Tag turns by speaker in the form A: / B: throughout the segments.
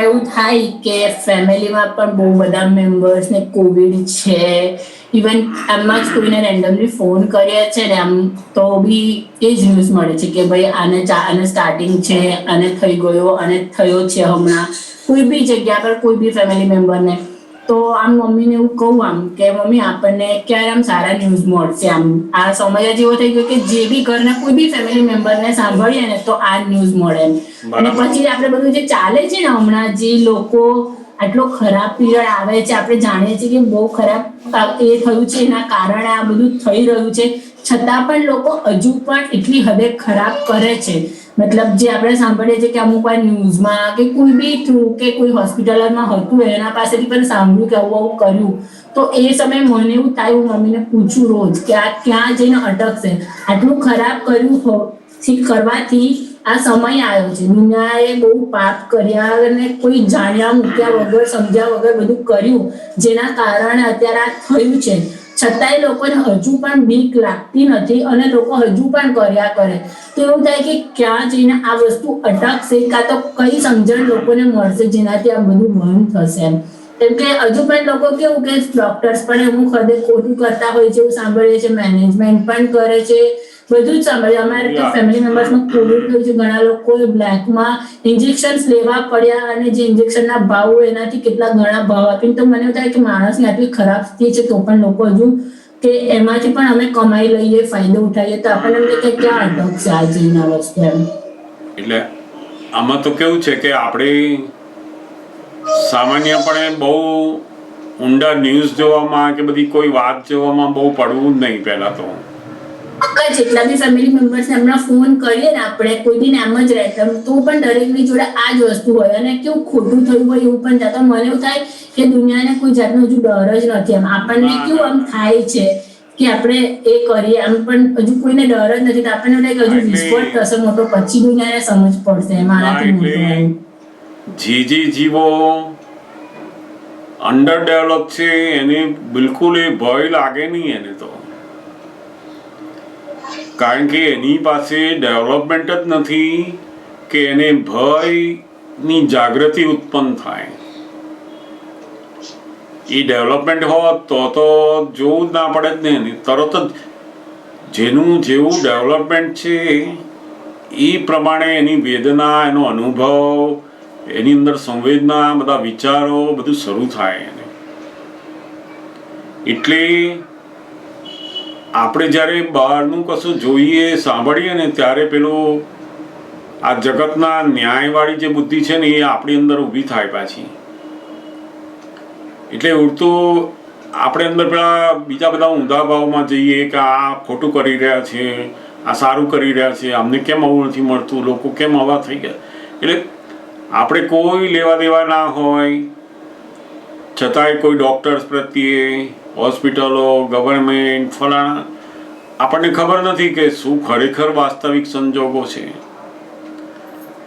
A: એમાં એવું થાય કે ફેમિલીમાં પણ બહુ બધા મેમ્બર્સને કોવિડ છે. ઇવન આમાં જ કોઈને રેન્ડમલી ફોન કરીએ છે ને આમ તો બી એ જ ન્યૂઝ મળે છે કે ભાઈ આને સ્ટાર્ટિંગ છે, આને થઈ ગયો, અને થયો છે હમણાં કોઈ બી જગ્યા પર કોઈ બી ફેમિલી મેમ્બરને. તો આમ મમ્મીને એવું કહું આમ કે મમ્મી આપણને ક્યારે આમ સારા ન્યૂઝ મળશે. આમ આ સમય જ એવો થઈ ગયો કે જે બી ઘરના કોઈ બી ફેમિલી મેમ્બરને સાંભળીએ ને તો આ ન્યૂઝ મળે. અને પછી આપણે બધું જે ચાલે છે ને હમણાં જે લોકો આટલો ખરાબ પીરિયડ આવે છે, આપણે જાણીએ છીએ કે બહુ ખરાબ એ થયું છે, એના કારણે આ બધું થઈ રહ્યું છે, છતાં પણ લોકો હજુ પણ એટલી હદે ખરાબ કરે છે. મતલબ જે આપણે સાંભળીએ છીએ કે અમુક વાર ન્યૂઝમાં કે કોઈ બી થ્રુ કે કોઈ હોસ્પિટલમાં હતું એના પાસેથી પણ સાંભળ્યું કે આવું આવું કર્યું. તો એ સમયે મને એવું થાય, હું મમ્મીને પૂછું રોજ કે આ ક્યાં જઈને અટકશે. આટલું ખરાબ કર્યું કરવાથી આ સમય આવ્યો છે. દુનિયાએ બહુ પાપ કર્યા અને કોઈ જાણ્યા મૂક્યા વગર સમજ્યા વગર બધું કર્યું, જેના કારણે અત્યારે આ થયું છે. છતાંય લોકોને હજુ પણ બીક લાગતી નથી અને લોકો હજુ પણ કર્યા કરે. તો એવું થાય કે ક્યાં જઈને આ વસ્તુ અટકશે, કાં તો કઈ સમજણ લોકોને મળશે જેનાથી આ બધું બંધ થશે. કેમ કે હજુ પણ લોકો કેવું કે ડોક્ટર્સ પણ અમુક હદે ખોટું કરતા હોય છે એવું સાંભળીએ છીએ, મેનેજમેન્ટ પણ કરે છે, બધું જ સાંભળીએ. અમારે તો ફેમિલી મેમ્બર્સમાં કોવિડ થયું છે, ઘણા લોકોએ બ્લેકમાં ઇન્જેક્શન્સ લેવા પડ્યા અને જે ઇન્જેક્શનના ભાવ હોય એનાથી કેટલા ઘણા ભાવ આપીને. તો મને એવું થાય કે માણસની આટલી ખરાબ સ્થિતિ છે તો પણ લોકો હજુ કે એમાંથી પણ અમે કમાઈ લઈએ, ફાયદો ઉઠાવીએ, તો આપણને એમ કે ક્યાં અટકશે આ જઈને આ વસ્તુ એમ.
B: એટલે આમાં તો કેવું છે કે આપણે સામાન્યપણે બહુ ઊંડા ન્યૂઝ જોવામાં કે બધી કોઈ વાત જોવામાં બહુ પડવું જ નહીં. પહેલા તો
A: જેટલા બી ફેમિલી મેમ્બર્સને હમણાં ફોન કરીએ ને આપણે કોઈ દિન એમ જ રહેતા તો પણ દરેકની જોડે આ જ વસ્તુ હોય, અને કેવું ખોટું થયું હોય એવું પણ જાતો. મને એવું થાય કે દુનિયાને કોઈ જાતનો હજુ ડર જ નથી. એમ આપણને કેવું આમ થાય છે કે આપણે એ કરીએ આમ, પણ હજુ કોઈને ડર જ નથી. તો આપણને હજુ વિસ્ફોટ થશે મોટો, પછી દુનિયાને સમજ પડશે મારાથી મોટો એમ.
B: જે જીવો અંડર ડેવલપ છે એને બિલકુલ એ ભય લાગે નહીં એને તો, કારણ કે એની પાસે ડેવલપમેન્ટ જ નથી કે એને ભયની જાગૃતિ ઉત્પન્ન થાય. એ ડેવલપમેન્ટ હોત તો જોવું જ ના પડે જ ને. તરત જ જેનું જેવું ડેવલપમેન્ટ છે એ પ્રમાણે એની વેદના, એનો અનુભવ, એની અંદર સંવેદના, બધા વિચારો બધું શરૂ થાય એને. એટલે આપણે જ્યારે બહારનું કશું જોઈએ, સાંભળીએ ને ત્યારે પેલું આ જગતના ન્યાયવાળી જે બુદ્ધિ છે ને એ આપણી અંદર ઊભી થાય પાછી. એટલે ઉડતું આપણે અંદર પેલા બીજા બધા ઊંધા ભાવમાં જઈએ કે આ ખોટું કરી રહ્યા છે, આ સારું કરી રહ્યા છે, અમને કેમ આવું નથી મળતું, લોકો કેમ આવા થઈ ગયા. એટલે આપણે કોઈ લેવા દેવા ના હોય છતાંય કોઈ ડૉક્ટર્સ પ્રત્યે, હોસ્પિટલો, ગવર્મેન્ટ, ફલાણા, આપણને ખબર નથી કે શું ખરેખર વાસ્તવિક સંજોગો છે.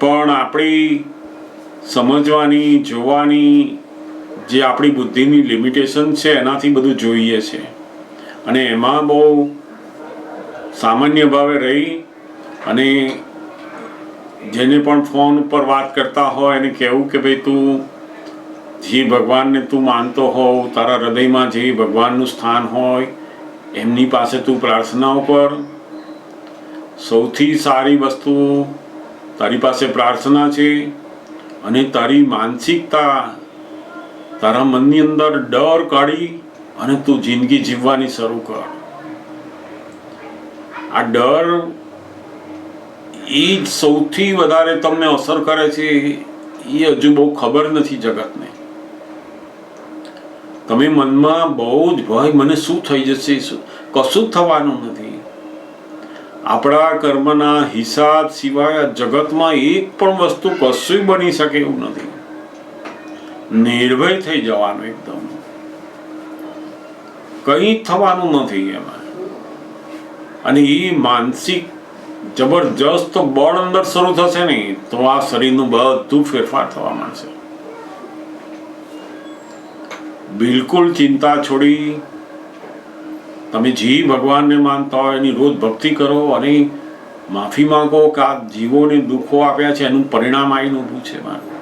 B: પણ આપણી સમજવાની, જોવાની જે આપણી બુદ્ધિની લિમિટેશન છે એનાથી બધું જોઈએ છે. અને એમાં બહુ સામાન્ય ભાવે રહી અને જેને પણ ફોન ઉપર વાત કરતા હોય એને કહેવું કે ભાઈ તું જે ભગવાનને તું માનતો હોવ, તારા હૃદયમાં જે ભગવાનનું સ્થાન હોય એમની પાસે તું પ્રાર્થનાઓ કર. સૌથી સારી વસ્તુ તારી પાસે પ્રાર્થના છે. અને તારી માનસિકતા, તારા મનની અંદર ડર કાઢી અને તું જિંદગી જીવવાની શરૂ કર. આ ડર એ જ સૌથી વધારે તમને અસર કરે છે. એ હજુ બહુ ખબર નથી જગતને. તમે મનમાં બહુ જ ભય, મને શું થઈ જશે, કશું જ થવાનું નથી. આપણા કર્મના હિસાબ સિવાય જગતમાં એક પણ વસ્તુ કશું બની શકે એવું નથી. નિર્ભય થઈ જવાનું એકદમ, કંઈ થવાનું નથી એમાં. અને એ માનસિક જબરજસ્ત બળ અંદર શરૂ થશે ને તો આ શરીરનું બધું ફેરફાર થવા માંડશે. બિલકુલ ચિંતા છોડી તમે જે ભગવાનને માનતા હોય એની રોજ ભક્તિ કરો અને માફી માંગો કે આ જીવોને દુઃખો આપ્યા છે એનું પરિણામ આવીને ઊભું છે મારું.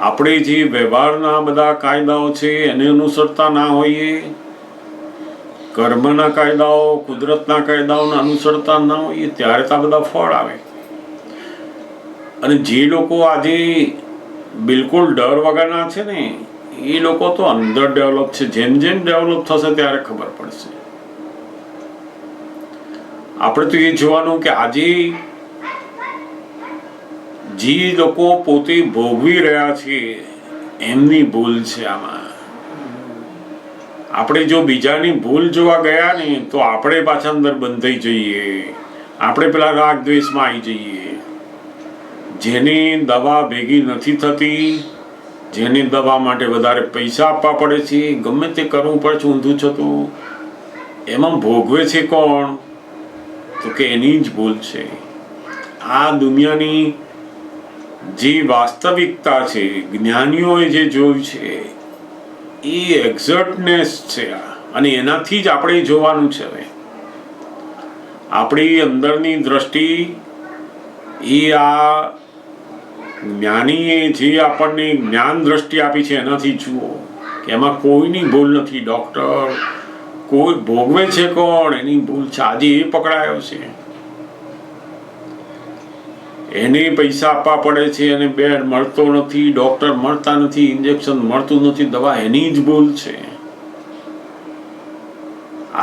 B: આપણે જે વ્યવહારના બધા કાયદાઓ છે એને અનુસરતા ના હોઈએ, કર્મના કાયદાઓ, કુદરતના કાયદાઓને અનુસરતા ના હોઈએ, ત્યારે તો આ બધા ફળ આવે. અને જે લોકો આજે બિલકુલ ડર વગરના છે ને, એ લોકો તો અંદર ડેવલપ છે. જેમ જેમ ડેવલપ થશે ત્યારે ખબર પડશે. આપણે તો એ જોવાનું કે આજે જે લોકો પોતે ભોગવી રહ્યા છે એમની ભૂલ છે આમાં. આપણે જો બીજાની ભૂલ જોવા ગયા ને તો આપણે પાછા અંદર બંધાઈ જઈએ, આપણે પેલા રાગ દ્વેષમાં આવી જઈએ. જેની દવા ભેગી નથી થતી, જેની દવા માટે વધારે પૈસા આપવા પડે છે, ગમે તે કરવું પડે છે ઊંધું છતું, એમાં ભોગવે છે કોણ? તો કે એની જ ભૂલ છે. આ દુનિયાની જે વાસ્તવિકતા છે, જ્ઞાનીઓએ જે જોયું છે એ એક્ઝેક્ટનેસ છે. અને એનાથી જ આપણે જોવાનું છે. હવે આપણી અંદરની દ્રષ્ટિ એ આ જ્ઞાનીએ જે આપણને જ્ઞાન દ્રષ્ટિ આપી છે એનાથી જુઓ કે એમાં કોઈની ભૂલ નથી. ડોક્ટર કોઈ ભોગવે છે કોણ? એની ભૂલ છે. આજે એ પકડાયો છે, એને પૈસા આપવા પડે છે, એને બેડ મળતો નથી, ડોક્ટર મળતા નથી, ઇન્જેક્શન મળતું નથી, દવા એની જ ભૂલ છે.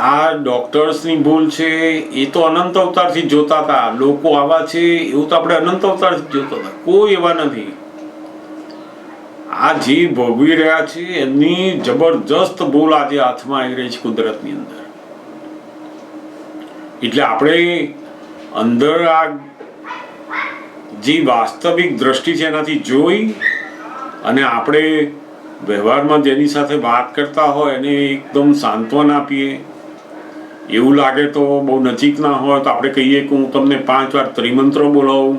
B: આ ડોક્ટર્સની ભૂલ છે. એ તો અનંત અવતારથી જોતા હતા. લોકો આવા છે એવું તો આપણે અનંત અવતારથી જોતા હતા. કોઈ એવા નથી. આ જે ભોગવી રહ્યા છે એમની જબરજસ્ત ભૂલ આજે હાથમાં આવી રહી છે કુદરતની અંદર. એટલે આપણે અંદર આ જે વાસ્તવિક દ્રષ્ટિ છે એનાથી જોઈ અને આપણે વ્યવહારમાં જેની સાથે વાત કરતા હોય એને એકદમ સાંત્વન આપીએ. એવું લાગે તો બહુ નજીક ના હોય તો આપણે કહીએ કે હું તમને 5 વાર ત્રિમંત્રો બોલાવું,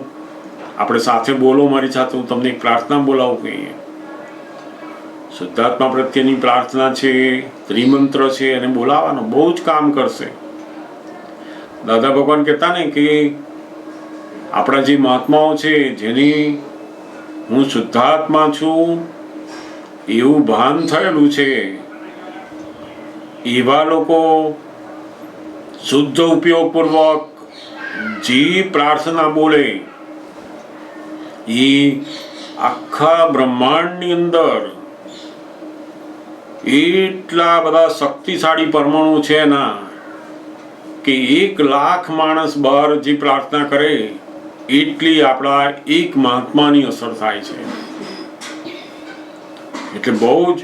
B: આપણે સાથે બોલો મારી સાથે, હું તમને એક પ્રાર્થના બોલાવું કહીએ. શુદ્ધાત્મા પ્રત્યેની પ્રાર્થના છે, ત્રિમંત્ર છે, એને બોલાવવાનો બહુ જ કામ કરશે. દાદા ભગવાન કહેતા ને કે આપણા જે મહાત્માઓ છે જેની હું શુદ્ધાત્મા છું એવું ભાન થયેલું છે, એવા લોકો શુદ્ધ ઉપયોગપૂર્વક જે પ્રાર્થના બોલે એ આખા બ્રહ્માંડની અંદર એટલા બધા શક્તિશાળી પરમાણુ છે ના કે 1,00,000 માણસ બહાર જે પ્રાર્થના કરે એટલી આપણા એક મહાત્માની અસર થાય છે. એટલે બહુ જ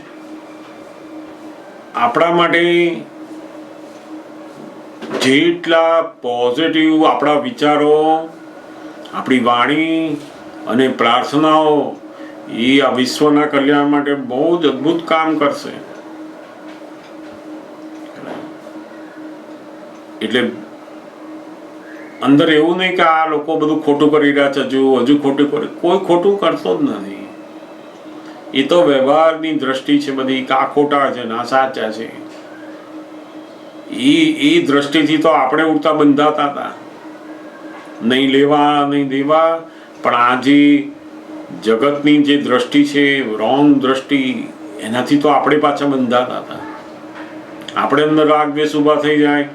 B: આપણા માટે જેટલા પોઝિટિવ આપણા વિચારો, આપણી વાણી અને પ્રાર્થનાઓ એ આ વિશ્વના કલ્યાણ માટે બહુ જ અદ્ભુત કામ કરશે. એટલે અંદર એવું નહીં કે આ લોકો બધું ખોટું કરી રહ્યા છે, હજુ ખોટું કરે. કોઈ ખોટું કરતો જ નથી. એ તો વ્યવહારની દ્રષ્ટિ છે બધી, કે આ ખોટા છે ને આ સાચા છે. એ દ્રષ્ટિથી તો આપણે ઉડતા બંધાતા હતા, નહીં લેવા નહીં દેવા. પણ આ જે જગતની જે દ્રષ્ટિ છે, રોંગ દ્રષ્ટિ, એનાથી તો આપણે પાછા બંધાતા હતા. આપણે અંદર રાગ દ્વેષ ઊભા થઈ જાય.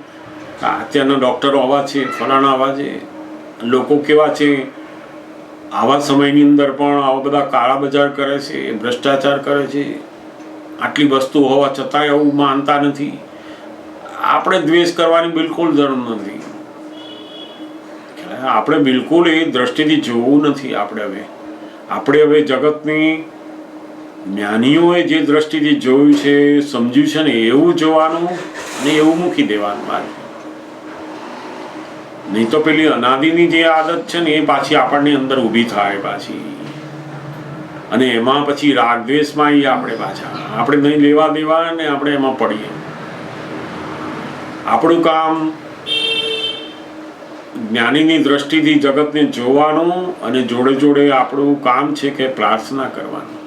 B: અત્યારના ડોક્ટરો આવા છે, ફલાણા આવા છે, લોકો કેવા છે. આવા સમયની અંદર પણ આવા બધા કાળા બજાર કરે છે, ભ્રષ્ટાચાર કરે છે. આટલી વસ્તુ હોવા છતાં એવું માનતા નથી. આપણે દ્વેષ કરવાની બિલકુલ જરૂર નથી. આપણે બિલકુલ એ દ્રષ્ટિથી જોવું નથી. આપણે હવે જગતની જ્ઞાનીઓએ જે દ્રષ્ટિથી જોયું છે, સમજ્યું છે ને એવું જોવાનું અને એવું મૂકી દેવાનું. નહીં તો પેલી અનાદિની જે આદત છે ને એ પાછી આપણને અંદર ઊભી થાય પાછી, અને એમાં પછી રાગ દ્વેષમાં આપણે પાછા આપણે નહીં લેવા દેવા ને આપણે એમાં પડીએ. આપણું કામ જ્ઞાનીની દ્રષ્ટિથી જગતને જોવાનું અને જોડે જોડે આપણું કામ છે કે પ્રાર્થના કરવાનું.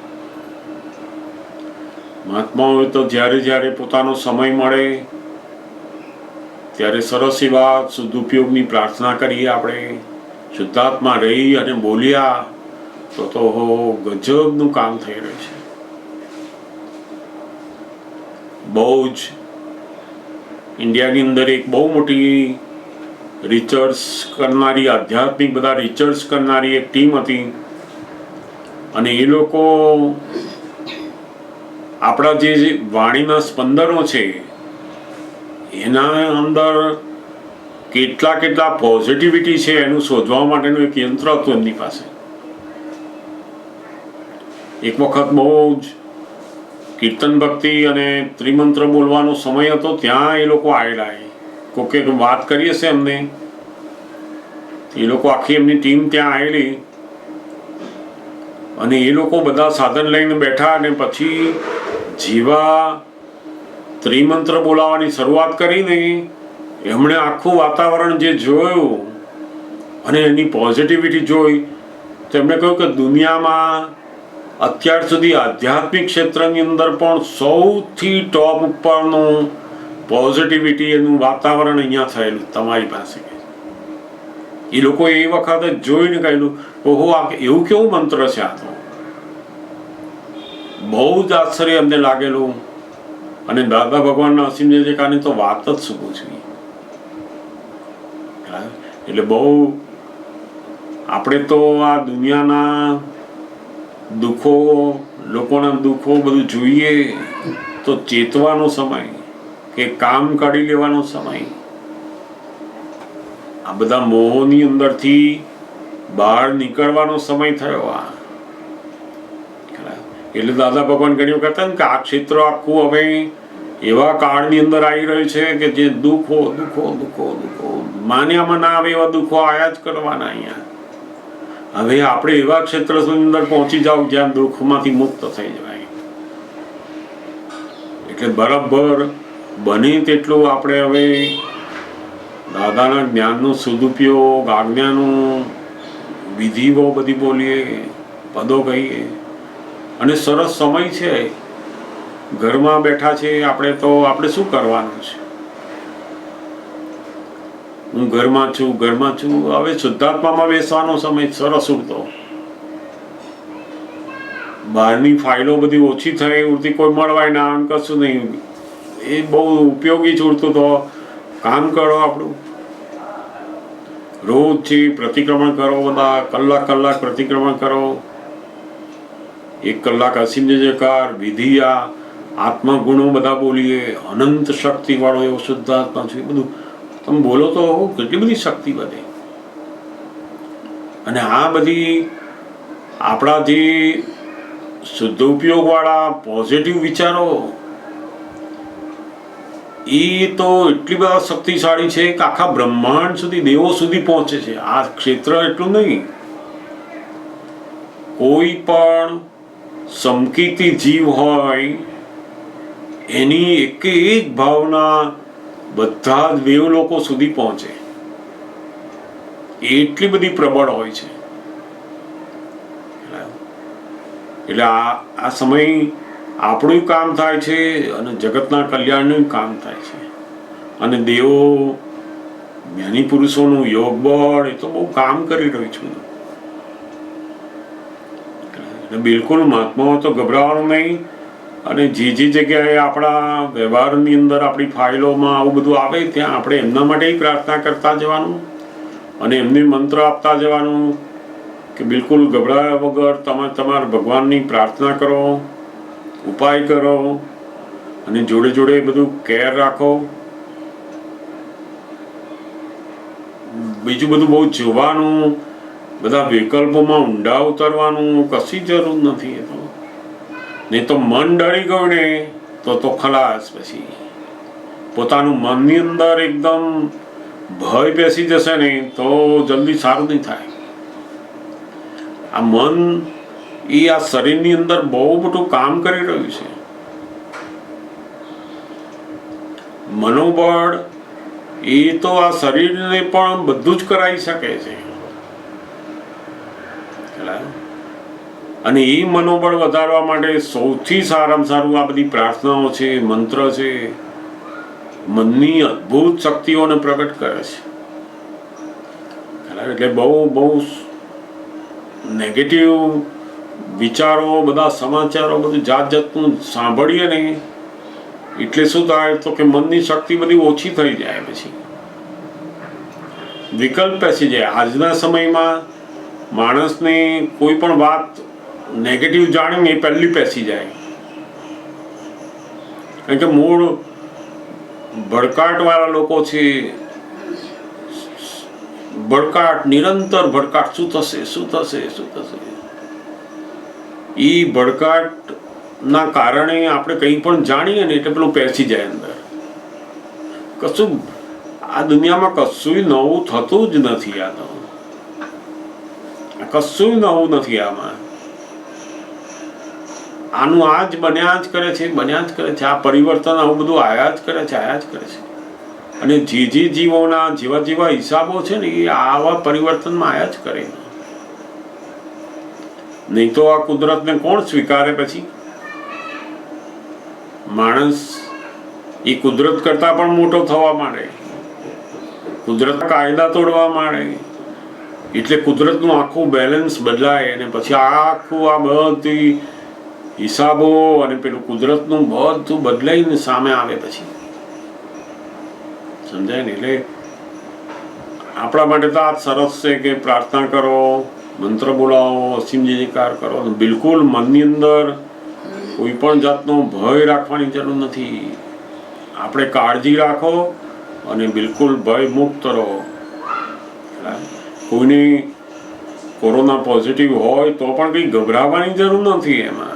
B: મહાત્માઓએ તો જ્યારે જ્યારે પોતાનો સમય મળે ત્યારે સરસ એવા શુદ્ધ ઉપયોગની પ્રાર્થના કરીએ. આપણે શુદ્ધાત્મા રહી અને બોલ્યા તો ગજબનું કામ થઈ રહ્યું છે. બહુ જ ઇન્ડિયાની અંદર એક બહુ મોટી રિસર્ચ કરનારી, આધ્યાત્મિક બધા રિસર્ચ કરનારી એક ટીમ હતી, અને એ લોકો આપણા જે વાણીના સ્પંદનો છે એના અંદર કેટલા પોઝિટિવિટી છે એનું શોધવા માટેનું એક યંત્ર હતું એમની પાસે. એક વખત બહુ જ કીર્તન ભક્તિ અને ત્રિમંત્ર બોલવાનો સમય હતો, ત્યાં એ લોકો આવેલા. કોકે વાત કરી હશે એમને, એ લોકો આખી એમની ટીમ ત્યાં આવેલી, અને એ લોકો બધા સાધન લઈને બેઠા, અને પછી જેવા ત્રિમંત્ર બોલાવવાની શરૂઆત કરીને એમણે આખું વાતાવરણ જે જોયું અને એની પોઝિટિવિટી જોઈ, તો એમણે કહ્યું કે દુનિયામાં અત્યાર સુધી આધ્યાત્મિક ક્ષેત્રની અંદર પણ સૌથી ટોપ ઉપરનું પોઝિટિવિટી એનું વાતાવરણ અહીંયા થયેલું તમારી પાસે. એ લોકો એ વખતે જોઈને કહેલું, ઓહો, આ એવું કેવું મંત્ર છે, આ તો બહુ જ આશ્ચર્ય એમને લાગેલું. અને દાદા ભગવાનના અસીમ જય જયકારની તો વાત જ શું પૂછવી. એટલે બહુ આપણે તો આ દુનિયાના દુઃખો, લોકોના દુઃખો બધું જોઈએ તો ચેતવાનો સમય કે કામ કાઢી લેવાનો સમય, આ બધા મોહની અંદરથી બહાર નીકળવાનો સમય થયો. એટલે દાદા ભગવાન ઘણી વખત ને કે આ ક્ષેત્ર આખું હવે એવા કાળની અંદર આવી રહ્યું છે કે જે દુઃખો માન્યામાં ના આવે એવા દુઃખો આયા જ કરવાના અહીંયા. હવે આપણે એવા ક્ષેત્રની અંદર પહોંચી જાવ જ્યાં દુઃખમાંથી મુક્ત થઈ જવાય. એટલે બરાબર બને તેટલું આપણે હવે દાદાના જ્ઞાનનો સદુપયોગ, આજ્ઞાનું વિધિઓ બધી બોલીએ, પદો કહીએ. અને સરસ સમય છે, ઘરમાં બેઠા છે આપણે, તો આપણે શું કરવાનું છે? હું ઘરમાં છું. હવે શુદ્ધાત્મામાં બેસવાનો સમય સરસ ઉડતો. બહારની ફાઇલો બધી ઓછી થઈ ઉડતી, કોઈ મળવાય ના, કશું નહીં. એ બહુ ઉપયોગી જ ઉડતું. તો કામ કરો આપણું, રોજ છે પ્રતિક્રમણ કરો, બધા કલાક પ્રતિક્રમણ કરો. 1 કલાક અસીમ જય જયકાર, વિધિયા, આત્મા ગુણો બધા બોલીએ. અનંત શક્તિ વાળો એવો શુદ્ધાત્મા છે. બધું તમે બોલો તો કેટલી બધી શક્તિ વધે. અને આ બધી આપણા જે શુદ્ધ ઉપયોગ વાળા પોઝિટિવ વિચારો, એ તો એટલી બધા શક્તિશાળી છે કે આખા બ્રહ્માંડ સુધી, દેવો સુધી પહોંચે છે. આ ક્ષેત્ર એટલું નહીં, કોઈ પણ સમકીતી જીવ હોય એની એક ભાવના બધા જ દેવ લોકો સુધી પહોંચે, એટલી બધી પ્રબળ હોય છે. એટલે આ સમય આપણું કામ થાય છે અને જગતના કલ્યાણનું કામ થાય છે. અને દેવો, જ્ઞાની પુરુષોનું યોગ બળ, એ તો બહુ કામ કરી રહ્યું છું. બિલકુલ મહાત્માઓ તો ગભરાવાનું નહીં. અને જે જગ્યાએ આપણા વ્યવહારની અંદર, આપણી ફાઇલોમાં આવું બધું આવે, ત્યાં આપણે એમના માટે પ્રાર્થના કરતા જવાનું અને એમને મંત્ર આપતા જવાનું કે બિલકુલ ગભરાયા વગર તમે તમારા ભગવાનની પ્રાર્થના કરો, ઉપાય કરો, અને જોડે બધું કેર રાખો. બીજું બધું બહુ જોવાનું, બધા વિકલ્પોમાં ઊંડા ઉતરવાનું કશી જરૂર નથી. એ તો નહીં તો મન ડરી ગયું ને તો ખલાસ. પછી પોતાનું મનની અંદર એકદમ ભય બેસી જશે ને તો જલ્દી સારું નહીં થાય. આ મન એ આ શરીરની અંદર બહુ મોટું કામ કરી રહ્યું છે. મનોબળ એ તો આ શરીરને પણ બધું જ કરાવી શકે છે. અને એ મનોબળ વધારવા માટે સૌથી સારામાં સારું આ બધી પ્રાર્થનાઓ છે, મંત્ર છે, મનની અદ્ભુત શક્તિઓને પ્રગટ કરે છે. એટલે બહુ નેગેટિવ વિચારો, બધા સમાચારો, બધું જાત જાતનું સાંભળીએ ને એટલે શું થાય તો કે મનની શક્તિ બધી ઓછી થઈ જાય, પછી વિકલ્પ બેસી જાય. આજના સમયમાં માણસને કોઈ પણ વાત નેગેટિવ જાણીને એ પહેલી બેસી જાય, કારણ કે મૂળ ભડકાટવાળા લોકો છે. ભડકાટ, નિરંતર ભડકાટ, શું થશે, શું થશે, શું થશે. એ ભડકાટ ના કારણે આપણે કંઈ પણ જાણીએ ને એટલે પેલું પેસી જાય અંદર. કશું આ દુનિયામાં કશું નવું થતું જ નથી. આ તો કશું નવું નથી આમાં. આનું આ જ બન્યા જ કરે છે, બન્યા જ કરે છે. આ પરિવર્તન આવું બધું આયા જ કરે છે, આયા જ કરે છે. અને જે જીવોના જેવા જેવા હિસાબો છે ને એ આવા પરિવર્તનમાં આયા જ કરે. નહીં તો આ કુદરતને કોણ સ્વીકારે? પછી માણસ એ કુદરત કરતા પણ મોટો થવા માંડે, કુદરત કાયદા તોડવા માંડે, એટલે કુદરતનું આખું બેલેન્સ બદલાય અને પછી આખું આ બધી હિસાબો અને પેલું કુદરતનું બધું બદલાઈને સામે આવે. પછી સમજાય ને? એટલે આપણા માટે તો આ સરસ છે કે પ્રાર્થના કરો, મંત્ર બોલાવો, અસીમ જયકાર કરો. બિલકુલ મનની અંદર કોઈ પણ જાતનો ભય રાખવાની જરૂર નથી. આપણે કાળજી રાખો અને બિલકુલ ભય મુક્ત રહો. કોઈને કોરોના પોઝિટિવ હોય તો પણ કંઈ ગભરાવાની જરૂર નથી. એમાં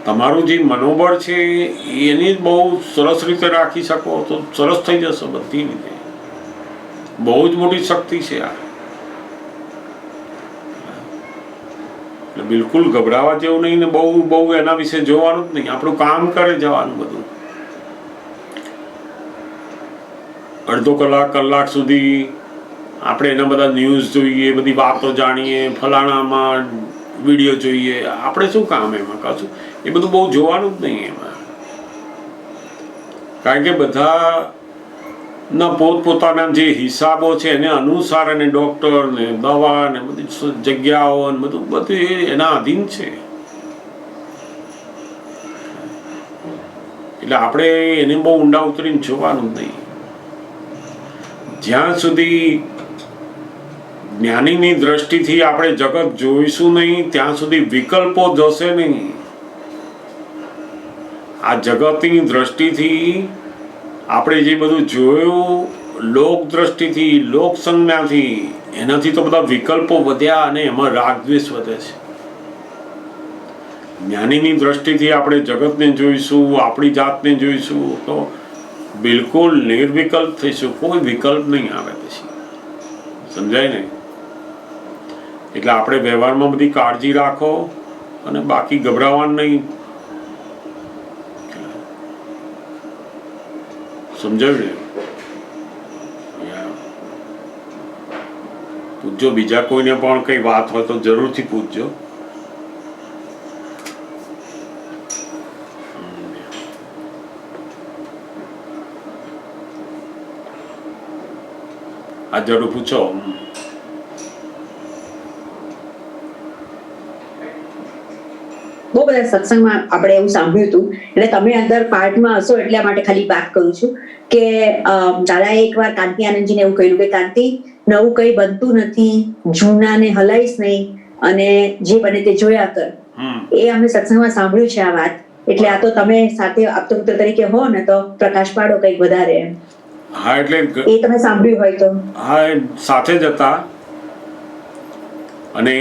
B: તમારું જે મનોબળ છે એની બહુ સરસ રીતે રાખી શકો તો સરસ થઈ જશે બધી રીતે. બહુ જ મોટી શક્તિ છે આ. એટલે બિલકુલ ગભરાવા જેવું નહીં ને બહુ એના વિશે જોવાનું જ નહીં. આપણું કામ કરે જવાનું બધું. અડધો કલાક સુધી આપણે એના બધા ન્યૂઝ જોઈએ, બધી વાતો જાણીએ, ફલાણામાં વિડીયો જોઈએ. આપણે શું કામ એમાં? કશું એ બધું બહુ જોવાનું જ નહીં એમાં. કારણ કે બધા ના પોતપોતાના જે હિસાબો છે એને અનુસાર અને ડોક્ટર ને દવા ને બધી જગ્યાઓ ને બધું એના આધીન છે. એટલે આપણે એને બહુ ઊંડા ઉતરીને જોવાનું જ નહીં. જ્યાં સુધી જ્ઞાનીની દ્રષ્ટિથી આપણે જગત જોઈશું નહીં ત્યાં સુધી વિકલ્પો જશે નહીં. આ જગતની દ્રષ્ટિથી આપણે જે બધું જોયું લોક દ્રષ્ટિથી, લોક સંજ્ઞાથી, એનાથી તો બધા વિકલ્પો વધ્યા અને એમાં રાગદ્વેષ વધે છે. જ્ઞાનીની દ્રષ્ટિથી આપણે જગતને જોઈશું, આપણી જાતને જોઈશું તો બિલકુલ નિર્વિકલ્પ થઈશું. કોઈ વિકલ્પ નહીં આવે પછી. સમજાય ને? એટલે આપણે વ્યવહારમાં બધી કાળજી રાખો અને બાકી ગભરાવાનું નહીં. સમજાવ્યું ને? પૂછજો. બીજા કોઈને પણ કઈ વાત હોય તો જરૂરથી પૂછજો. આ જરૂર પૂછો.
C: બહુ બધા સત્સંગમાં આપણે એવું સાંભળ્યું હતું, એટલે તમે અંદર પાર્ટમાં હશો એટલા માટે ખાલી વાત કરું છું કે દાદાએ એકવાર કાંતિ આનંદજીને એવું કહ્યું કે કાંતિ, નવું કઈ બનતું નથી, જૂનાને હલાઈશ નહીં અને જે બને તે જોયા કર. એ અમે સત્સંગમાં સાંભળ્યું છે આ વાત. એટલે આ તો તમે સાથે આપતો પુત્ર તરીકે હો ને તો પ્રકાશ પાડો કંઈક વધારે.
B: હા, એટલે
C: એ તમે સાંભળ્યું હોય તો.
B: હા, સાથે જ હતા અને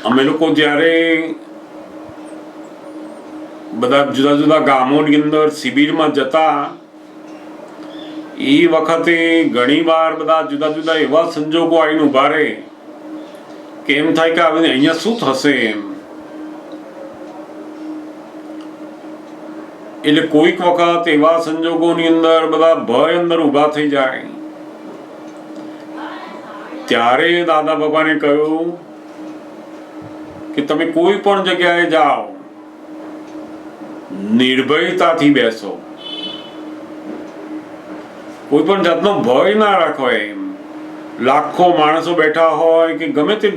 B: અમે લોકો જ્યારે બધા જુદા જુદા ગામોની અંદર શિબિરમાં જતા એ વખતે ઘણી વાર બધા જુદા જુદા એવા સંજોગો આવીને ઉભા રહે કે એમ થાય કે હવે અહીંયા શું થશે એમ. એટલે કોઈક વખત એવા સંજોગોની અંદર બધા ભય અંદર ઉભા થઈ જાય. ત્યારે દાદા બાબાને કહ્યું કે તમે કોઈ પણ જગ્યાએ જાઓ, નિર્ભયતાથી બેસો, કોઈ પણ જાતનો ભય ના રાખો એમ. લાખો માણસો બેઠા હોય કે ગમે તે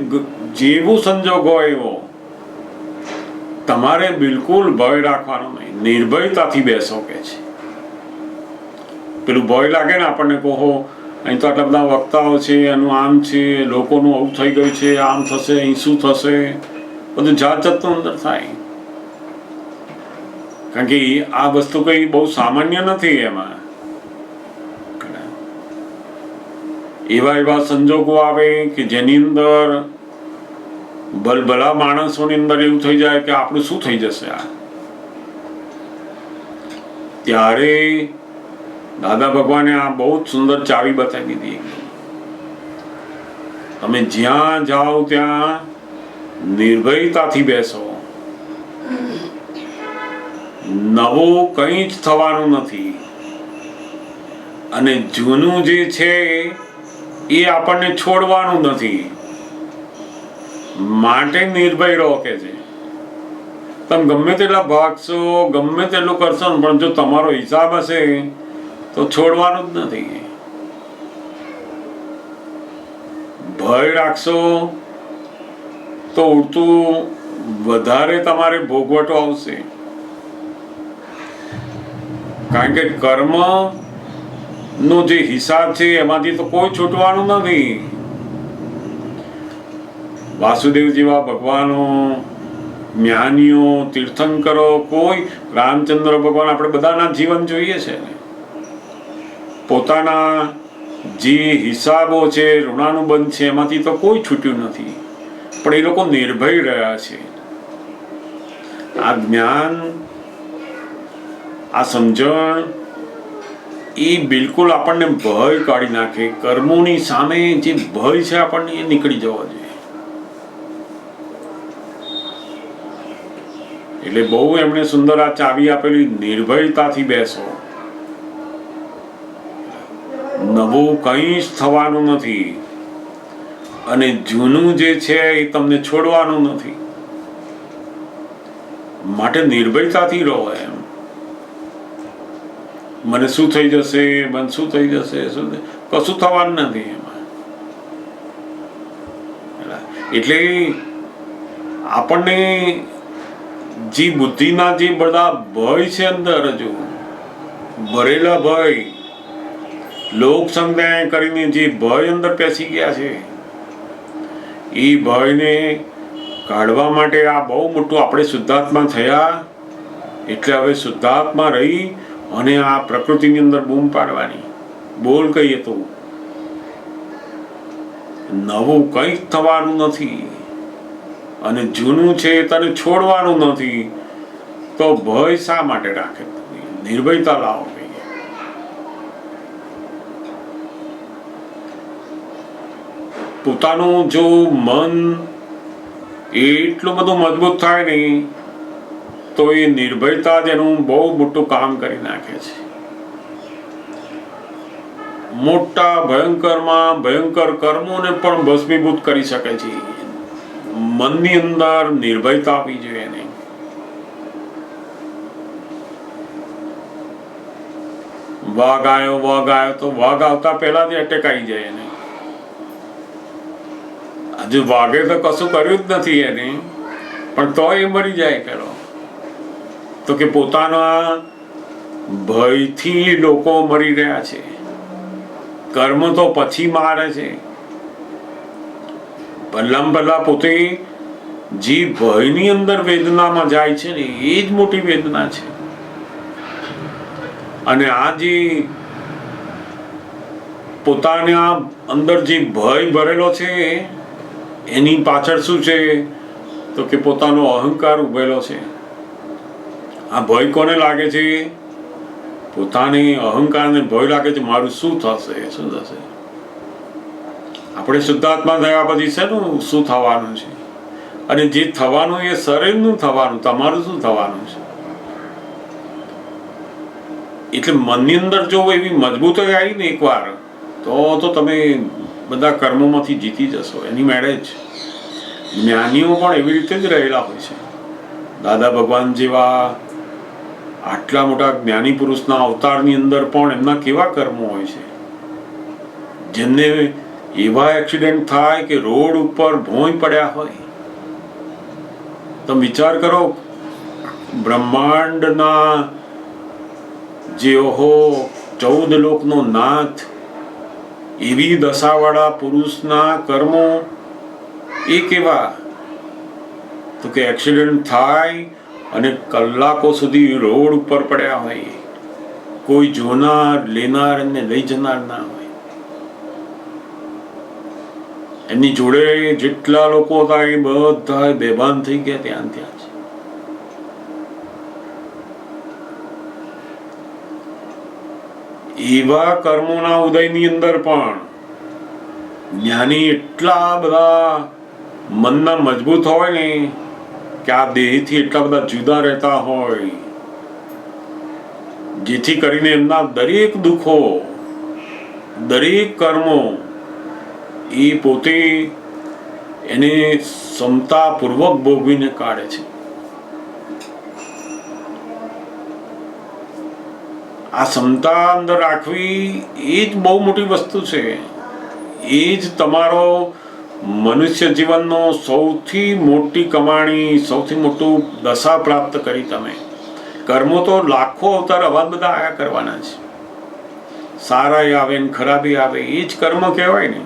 B: જેવું સંજોગ હોય એવો, તમારે બિલકુલ ભય રાખવાનો નહીં, નિર્ભયતાથી બેસો કે છે. પેલું ભય લાગે ને આપણને, કહો અહીં તો આટલા બધા વક્તાઓ છે, એનું આમ છે, લોકોનું આવું થઈ ગયું છે, આમ થશે, અહીં શું થશે, બધું જાત જાતનું અંદર થાય. કારણ કે આ વસ્તુ કઈ બહુ સામાન્ય નથી. એમાં એવા એવા સંજોગો આવે કે જેની અંદર ભલભલા માણસોની અંદર એવું થઈ જાય કે આપણું શું થઈ જશે આ. ત્યારે દાદા ભગવાને આ બહુ જ સુંદર ચાવી બતાવી દીધી. તમે જ્યાં જાઓ ત્યાં નિર્ભયતાથી બેસો. નવું કંઈ જ થવાનું નથી, અને જૂનું જે છે એ આપણને છોડવાનું નથી. માટે નિર્ભય રહો કે છે. તમે ગમે તેટલા ભાગશો, ગમે તેટલું કરશો ને, પણ જો તમારો હિસાબ હશે તો છોડવાનું જ નથી. ભય રાખશો તો ઉડતું વધારે તમારે ભોગવટો આવશે. કારણ કે કર્મ નો જે હિસાબ છે એમાંથી તો કોઈ છૂટવાનું નથી. વાસુદેવ જેવા ભગવાનો, જ્ઞાનીઓ, તીર્થંકરો, કોઈ રામચંદ્ર ભગવાન, આપણે બધાના જીવન જોઈએ છે. પોતાના જે હિસાબો છે, ઋણાનુબંધ છે, એમાંથી તો કોઈ છૂટ્યું નથી, પણ એ લોકો નિર્ભય રહ્યા છે. આ જ્ઞાન, આ સમજણ એ બિલકુલ આપણને ભય કાઢી નાખે. કર્મોની સામે જે ભય છે આપણને એ નીકળી જવા જોઈએ. એટલે બહુ એમણે સુંદર આ ચાવી આપેલી, નિર્ભયતાથી બેસો. નવું કંઈ જ થવાનું નથી, અને જૂનું જે છે એ તમને છોડવાનું નથી. માટે નિર્ભયતાથી રહો. એમ મને શું થઈ જશે, મને શું થઈ જશે, કશું થવાનું નથી એમાં. એટલે આપણને જે બુદ્ધિના જે બધા ભય છે અંદર, હજુ ભરેલા ભય, લોક સંજ્ઞા કરીને જે ભય અંદર પેસી ગયા છે, એ ભયને કાઢવા માટે આ બહુ મોટું, આપણે શુદ્ધાત્મા થયા એટલે હવે શુદ્ધાત્મા રહી અને આ પ્રકૃતિની અંદર બૂમ પાડવાની. બોલ કહીએ તો નવું કંઈક થવાનું નથી, અને જૂનું છે તને છોડવાનું નથી. તો ભય શા માટે રાખે? નિર્ભયતા લાવો. પોતાનું જો મન એટલું બધું મજબૂત થાય ને, તો એ નિર્ભયતા જ એનું બહુ મોટું કામ કરી નાખે છે. મોટા ભયંકરમાં ભયંકર કર્મોને પણ ભસ્મીભૂત કરી શકે છે. મનની અંદર નિર્ભયતા આપવી જોઈએ નહીં. વાઘ આવ્યો તો વાઘ આવતા પહેલા જ એટેક આવી જાય એને. હજુ વાઘે તો કશું કર્યું જ નથી એને, પણ તો એ મરી જાય પેલો. તો કે પોતાના ભયથી લોકો મરી રહ્યા છે. કર્મ તો પછી મારે છે. ભલા પોતે જે ભયની અંદર વેદનામાં જાય છે ને, એ જ મોટી વેદના છે. અને આ જે પોતાના અંદર જે ભય ભરેલો છે, એની પાછળ શું છે? તો કે પોતાનો અહંકાર ઉભેલો છે. આ ભય કોને લાગે છે? પોતાને અહંકારને ભય લાગે છે, મારું શું થશે, શું થશે. આપણે શુદ્ધાત્મા થયા પછી શેનું શું થવાનું છે? અને જે થવાનું એ શરીરનું થવાનું, તમારું શું થવાનું છે? એટલે મનની અંદર જો એવી મજબૂતાઈ આવી ને એકવાર, તો તમે બધા કર્મોમાંથી જીતી જશો. એની મેળે જ જ્ઞાનીઓ પણ એવી રીતે જ રહેલા હોય છે. દાદા ભગવાન જેવા આટલા મોટા જ્ઞાની પુરુષના અવતારની અંદર પણ એમના કેવા કર્મો હોય છે, જેમને એવા એક્સિડન્ટ થાય કે રોડ ઉપર ભોંય પડ્યા હોય. તમે વિચાર કરો, બ્રહ્માંડના જેહો 14 લોકનો નાથ, એવી દશાવાળા પુરુષના કર્મો એ કેવા, તો કે એક્સિડન્ટ થાય અને કલાકો સુધી રોડ ઉપર પડ્યા હોય, કોઈ જોનાર લેનાર અને લઈ જનાર ના હોય. એમની જોડે જેટલા લોકો હતા એ બધા બેભાન થઈ ગયા ત્યાં જ. એવા કર્મોના ઉદયની અંદર પણ જ્ઞાની એટલા બધા મનના મજબૂત હોય ને કે આ દેહથી એટલા બધા જુદા રહેતા હોય, જેથી કરીને એમના દરેક દુઃખો, દરેક કર્મો એ પોતે એને ક્ષમતાપૂર્વક ભોગવીને કાઢે છે. આ ક્ષમતા અંદર રાખવી એ જ બહુ મોટી વસ્તુ છે. એ જ તમારો મનુષ્ય જીવનનો સૌથી મોટી કમાણી, સૌથી મોટું દશા પ્રાપ્ત કરી તમે. કર્મો તો લાખો અવતાર અવાજ બધા આયા કરવાના છે, સારા આવે ને ખરાબી આવે, એ જ કર્મ કહેવાય ને.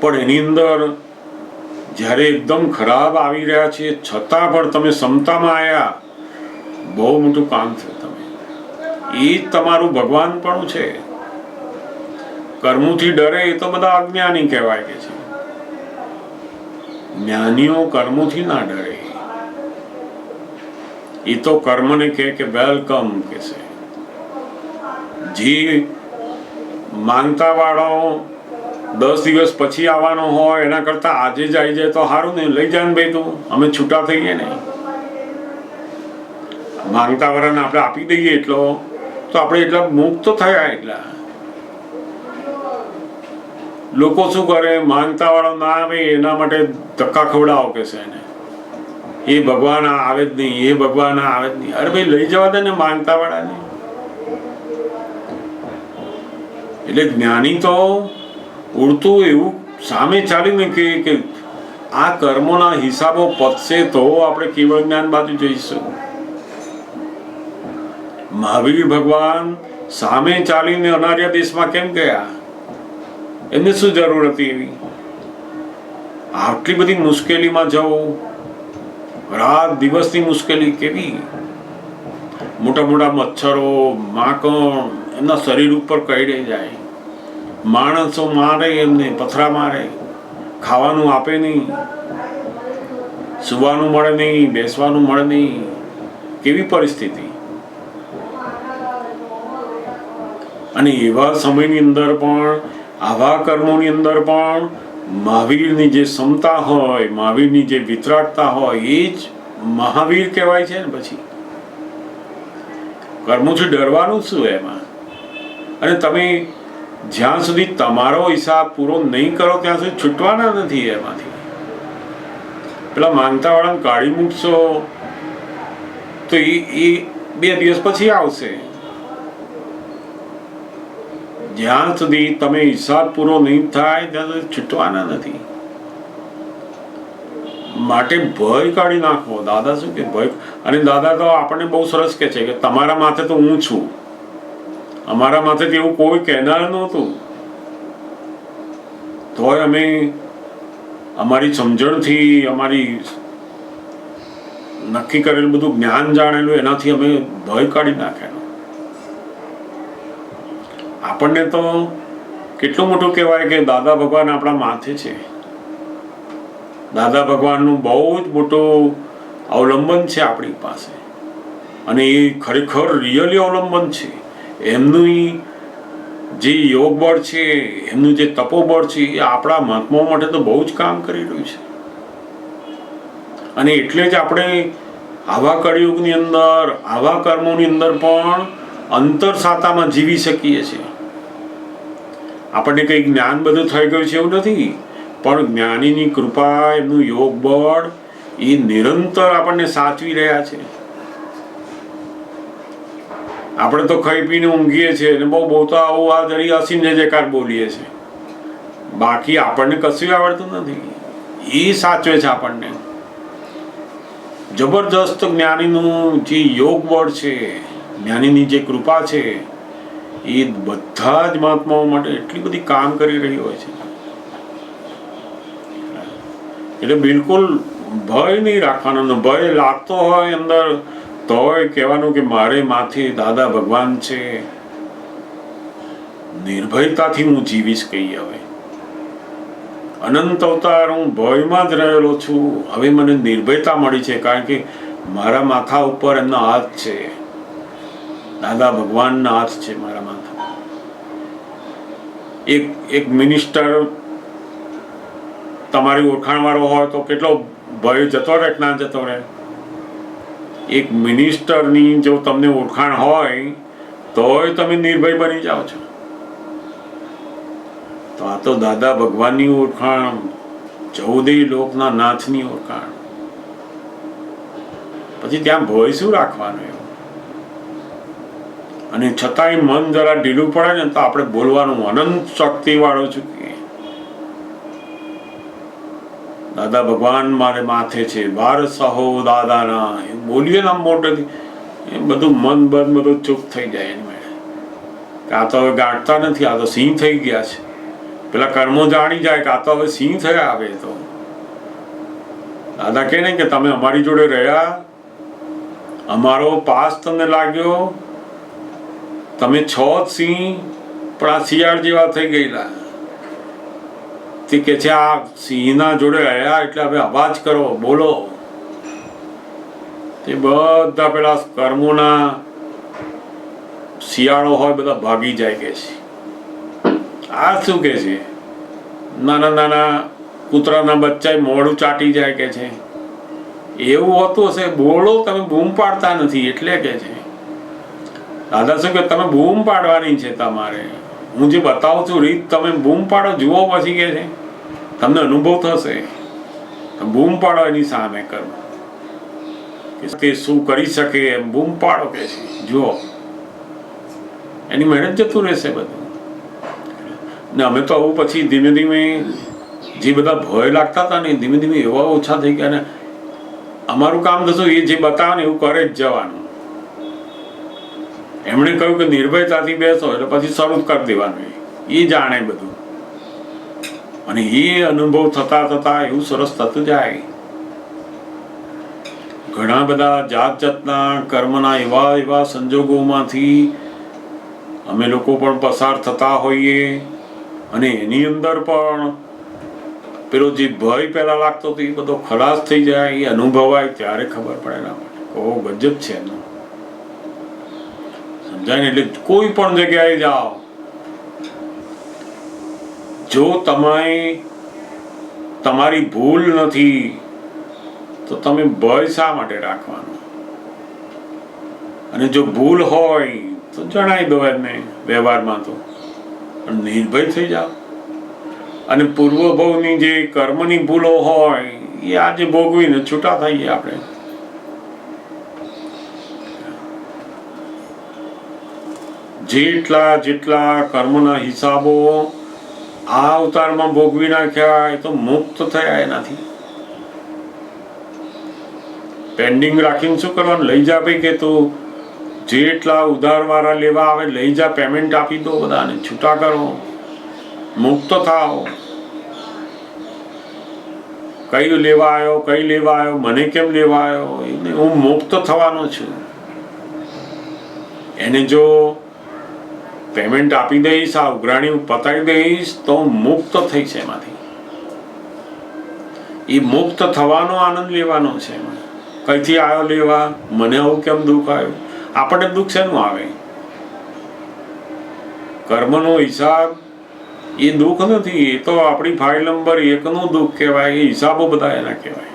B: પણ એની અંદર જ્યારે એકદમ ખરાબ આવી રહ્યા છે છતાં પણ તમે ક્ષમતામાં આવ્યા, બહુ મોટું કામ છે. તમે એ જ તમારું ભગવાન પણ છે. કર્મોથી ડરે એ તો બધા અજ્ઞાની કહેવાય કે છે. જ્ઞાનીઓ કર્મોથી ના ડરે. એ તો કર્મને કે વેલકમ કે છે. જે માંગતા વાળો 10 દિવસ પછી આવવાનો હોય એના કરતા આજે જ આવી જાય તો સારું ને, લઈ જાય ને ભાઈ, તું અમે છૂટા થઈએ ને. માંગતા વાળાને આપણે આપી દઈએ એટલો તો આપણે એટલા મુક્ત થયા. એટલા લોકો શું કરે, માંગતા વાળો ના આવે એના માટે ધક્કા ખવડાવો કે છે એને, એ ભગવાન આવે જ નહીં, એ ભગવાન આવે જ નહીં. અરે ભાઈ લઈ જવા દે ને માંગતા વાળાને. એટલે જ્ઞાની તો ઉડતું એવું સામે ચાલ્યું ને કે આ કર્મોના હિસાબો પતશે તો આપણે કેવળ જ્ઞાન બાજુ જઈશું. મહાવીર ભગવાન સામે ચાલીને અનાર્ય દેશમાં કેમ ગયા? એમને શું જરૂર હતી એવી? આટલી બધી મુશ્કેલીમાં જવું, રાત દિવસની મુશ્કેલી કેવી? મોટા મોટા મચ્છરો, માકણ એમના શરીર ઉપર કરડી જાય, માણસો મારે એમને, પથરા મારે, ખાવાનું આપે નહીં, સુવાનું મળે નહીં, બેસવાનું મળે નહીં. કેવી પરિસ્થિતિ! અને એવા સમયની અંદર પણ, આવા કર્મોની અંદર પણ મહાવીરની જે ક્ષમતા હોય, મહાવીરની જે વિતરાગતા હોય, એ જ મહાવીર કહેવાય છે ને. પછી કર્મોથી ડરવાનું શું એમાં? અને તમે જ્યાં સુધી તમારો હિસાબ પૂરો નહીં કરો ત્યાં સુધી છૂટવાના નથી એમાંથી. પેલા માંગતા વાળાને કાઢી મૂકશો તો એ 2 દિવસ પછી આવશે. જ્યાં સુધી તમે હિસાબ પૂરો નહીં થાય ત્યાં સુધી છૂટવાના નથી. માટે ભય કાઢી નાખો. દાદા શું કે ભય, અને દાદા તો આપણને બહુ સરસ કે છે કે તમારા માથે તો હું છું, અમારા માથે એવું કોઈ કહેનાર નહોતું. તોય અમે અમારી સમજણથી, અમારી નક્કી કરેલું બધું જ્ઞાન જાણેલું એનાથી અમે ભય કાઢી નાખ્યા. આપણને તો કેટલું મોટું કહેવાય કે દાદા ભગવાન આપણા માથે છે. દાદા ભગવાનનું બહુ જ મોટું અવલંબન છે આપણી પાસે, અને એ ખરેખર રિયલી અવલંબન છે. એમનું જે યોગ બળ છે, એમનું જે તપોબળ છે, એ આપણા મહાત્માઓ માટે તો બહુ જ કામ કરી રહ્યું છે. અને એટલે જ આપણે આવા કળિયુગની અંદર, આવા કર્મોની અંદર પણ અંતર સાતામાં જીવી શકીએ છીએ. આપણને કંઈ જ્ઞાન બધું થઈ ગયું છે એવું નથી, પણ જ્ઞાનીની કૃપા, એમનું યોગ બળ એ નિરંતર આપણને સાચવી રહ્યા છે. આપણે તો ખાઈ પીને ઊંઘીએ છીએ અને બહુ તો આવું આ જરી હસીને જયકાર બોલીએ છીએ. બાકી આપણને કશું આવડતું નથી. એ સાચવે છે આપણને. જબરજસ્ત જ્ઞાનીનું જે યોગ બળ છે, જ્ઞાનીની જે કૃપા છે, એ બધા જ મહાત્માઓ માટે એટલી બધી કામ કરી રહી હોય છે. એટલે બિલકુલ ભય નહીં રાખવાનો. ભય લાગતો હોય અંદર તોય કહેવાનું કે મારે માથે દાદા ભગવાન છે, નિર્ભયતાથી હું જીવીશ. કઈ હવે અનંત અવતાર હું ભયમાં જ રહેલો છું, હવે મને નિર્ભયતા મળી છે, કારણ કે મારા માથા ઉપર એમનો હાથ છે, દાદા ભગવાનના હાથ છે મારા માથા. એક મિનિસ્ટર તમારી ઓળખાણ વાળો હોય તો કેટલો ભય જતો રહે કે ના જતો રહે? એક મિનિસ્ટરની જો તમને ઓળખાણ હોય તોય તમે નિર્ભય બની જાઓ છો. તો આ તો દાદા ભગવાનની ઓળખાણ, 14 લોકના નાથની ઓળખાણ. પછી ત્યાં ભય શું રાખવાનું એવું? અને છતાંય મન જરા ઢીલું પડે ને તો આપણે બોલવાનું અનંત શક્તિ વાળો છું કે દાદા ભગવાન મારે માથે છે, બાર સહો દાદાના, એ બોલીએ ને આમ મોટેથી, એ બધું મન બધું ચૂપ થઈ જાય. એની મેળે આ તો હવે ગાંઠતા નથી, આ તો સિંહ થઈ ગયા છે. પેલા કર્મો જાણી જાય કે આ તો હવે સિંહ થયા. આવે તો દાદા કહે ને કે તમે અમારી જોડે રહ્યા, અમારો પાસ તમને લાગ્યો, તમે છો જ સિંહ, પણ આ શિયાળ જેવા થઈ ગયેલા. તે કે છે આ સિંહના જોડે રહ્યા એટલે હવે અવાજ કરો, બોલો. તે બધા પેલા કર્મોના શિયાળો હોય બધા ભાગી જાય કે છે. આ શું કે છે? નાના નાના કૂતરાના બચ્ચા મોડું ચાટી જાય કે છે. એવું હોતું હશે. બોલો, તમે બૂમ પાડતા નથી એટલે કે છે. દાદા શું કે તમે બૂમ પાડવાની છે તમારે. હું જે બતાવું છું રીત, તમે બૂમ પાડો, જુઓ પછી કે છે તમને અનુભવ થશે. બૂમ પાડો એની સામે કરો કે શું કરી શકે એમ બૂમ પાડો કે છે. જુઓ એની મહેનત જતું રહેશે બધું. ને અમે તો આવું પછી ધીમે ધીમે જે બધા ભય લાગતા હતા ને ધીમે ધીમે એવા ઓછા થઈ ગયા. ને અમારું કામ થતું એ જે બતાવે ને એવું કરે જ જવાનું. એમણે કહ્યું કે નિર્ભયતાથી બેસો એટલે પછી શરૂ કરી દેવાનું. એ જાણે બધું, અને એ અનુભવ થતા થતા એવું સરસ થતું જાય. ઘણા બધા જાત જાતના કર્મના એવા એવા સંજોગોમાંથી અમે લોકો પણ પસાર થતા હોઈએ, અને એની અંદર પણ પેલો જે ભય પહેલા લાગતો હતો એ બધો ખલાસ થઈ જાય. એ અનુભવાય ત્યારે ખબર પડે ના પડે. ઓ ગજબ છે એનું, સમજાય ને? એટલે કોઈ પણ જગ્યાએ જાઓ, જો તમારી ભૂલ નથી તો તમે ભય શા માટે રાખવાનો? અને જો ભૂલ હોય તો જણાવી દો એમને વ્યવહારમાં, તો પણ નિર્ભય થઈ જાઓ. અને પૂર્વભવની જે કર્મની ભૂલો હોય એ આજે ભોગવીને છૂટા થઈએ આપણે. જેટલા કર્મના હિસાબો આ અવતારમાં ભોગવી નાખ્યા એ તો મુક્ત થયા એનાથી. પેન્ડિંગ રાખીને શું કરવાનું? લઈ જા ભાઈ, કે તું જેટલા ઉધાર વાળા લેવા આવે લઈ જા, પેમેન્ટ આપી દો બધાને, છૂટા કરો, મુક્ત થાઓ. કઈ લેવા આવ્યો, મને કેમ લેવા આવ્યો? હું મુક્ત થવાનો છું. એને જો પેમેન્ટ આપી દઈશ, આ ઉઘરાણી પતાવી દઈશ તો મુક્ત થઈશ એમાંથી. એ મુક્ત થવાનો આનંદ લેવાનો છે. કઈથી આવ્યો લેવા? મને આવું કેમ દુઃખ આવ્યું? આપણને દુઃખ શેનું આવે? કર્મનો હિસાબ એ દુઃખ નથી, એ તો આપણી ફાઇલ નંબર 1 નું દુઃખ કહેવાય. એ હિસાબો બધા એના કહેવાય.